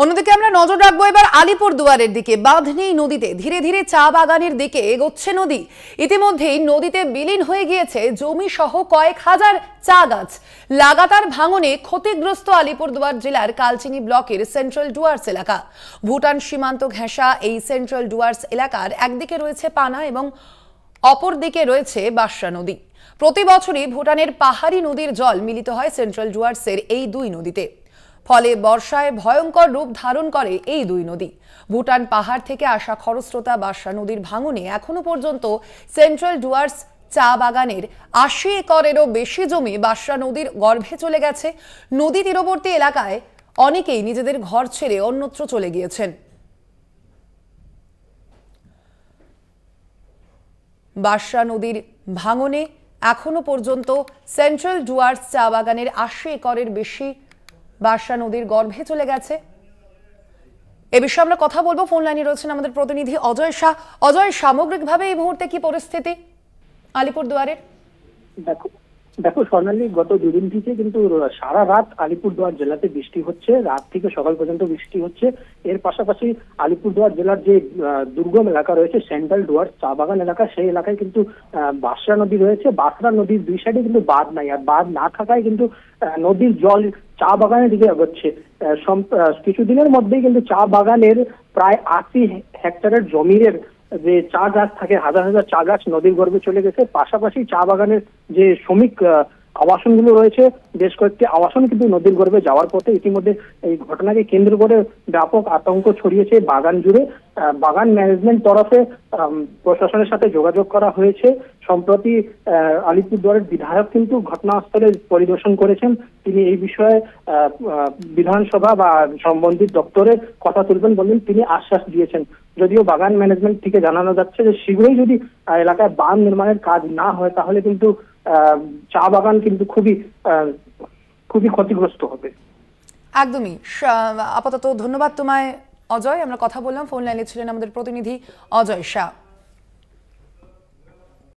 অন্যদিকে আমরা নজর রাখবো এবার আলিপুরদুয়ারের দিকে। বাঁধনি নদীতে ধীরে ধীরে চা বাগানের দিকে এগোচ্ছে নদী। ইতিমধ্যেই নদীতে বিলীন হয়ে গিয়েছে জমি সহ কয়েক হাজার চা গাছ। লাগাতার ভাঙনে ক্ষতিগ্রস্ত আলিপুরদুয়ার জেলার কালচিনি ব্লকের সেন্ট্রাল ডুয়ার্স এলাকা। ভুটান সীমান্ত ঘেঁষা এই সেন্ট্রাল ডুয়ার্স এলাকার একদিকে রয়েছে পানা এবং অপরদিকে রয়েছে বাসরা নদী। প্রতি বছরই ভুটানের পাহাড়ি নদীর জল মিলিত হয় সেন্ট্রাল ডুয়ার্সের এই দুই নদীতে। ফলে বর্ষায় ভয়ঙ্কর রূপ ধারণ করে এই দুই নদী। ভুটান পাহাড় থেকে আসা খরস্রোতা বাসরা নদীর ভাঙনে এখনো পর্যন্ত সেন্ট্রাল ডুয়ার্স চা বাগানের ৮০ একরেরও বেশি জমি বাসরা নদীর গর্ভে চলে গেছে। নদী তীরবর্তী এলাকায় অনেকেই নিজেদের ঘর ছেড়ে অন্যত্র চলে গিয়েছেন। বাসরা নদীর ভাঙনে এখনো পর্যন্ত সেন্ট্রাল ডুয়ার্স চা বাগানের ৮০ একরের বেশি বাসরা নদীর গর্ভে চলে গেছে। এ বিষয়ে আমরা কথা বলবো। ফোন লাইনে রয়েছেন আমাদের প্রতিনিধি অজয় শাহ। অজয়, সামগ্রিকভাবে এই মুহূর্তে কি পরিস্থিতি আলিপুরদুয়ারের? দেখো স্বর্ণালী, গত দুদিন থেকে কিন্তু সারা রাত আলিপুরদুয়ার জেলাতে বৃষ্টি হচ্ছে, রাত থেকে সকাল পর্যন্ত বৃষ্টি হচ্ছে। এর পাশাপাশি আলিপুরদুয়ার জেলার যে দুর্গম এলাকা রয়েছে সেন্ট্রাল ডুয়ার্স চা বাগান এলাকা, সেই এলাকায় কিন্তু বাসরা নদী রয়েছে। বাসরা নদীর দুই সাইডে কিন্তু বাঁধ নাই, আর বাঁধ না থাকায় কিন্তু নদীর জল চা বাগানের দিকে এগোচ্ছে। কিছুদিনের মধ্যেই কিন্তু চা বাগানের প্রায় ৮০ হেক্টরের জমির যে চা গাছ থাকে, হাজার হাজার চা গাছ নদীর গর্ভে চলে গেছে। পাশাপাশি চা বাগানের যে শ্রমিক আবাসনগুলো রয়েছে, বেশ কয়েকটি আবাসন কিন্তু নদীর গর্ভে যাওয়ার পথে। ইতিমধ্যে এই ঘটনাকে কেন্দ্র করে ব্যাপক আতঙ্ক ছড়িয়েছে বাগান জুড়ে। বাগান ম্যানেজমেন্ট তরফে প্রশাসনের সাথে যোগাযোগ করা হয়েছে। সম্প্রতি আলিপুরদুয়ারের বিধায়ক কিন্তু ঘটনাস্থলে পরিদর্শন করেছেন। তিনি এই বিষয়ে বিধানসভা বা সম্বন্ধিত দপ্তরে কথা তুলবেন বলেন তিনি আশ্বাস দিয়েছেন। যদিও বাগান ম্যানেজমেন্ট থেকে জানানো যাচ্ছে যে শীঘ্রই যদি এলাকায় বাঁধ নির্মাণের কাজ না হয় তাহলে কিন্তু চা বাগান কিন্তু খুবই ক্ষতিগ্রস্ত হবে। একদমই। আপাতত ধন্যবাদ তোমায় অজয়। আমরা কথা বললাম, ফোন লাইনে ছিলেন আমাদের প্রতিনিধি অজয় শাহ।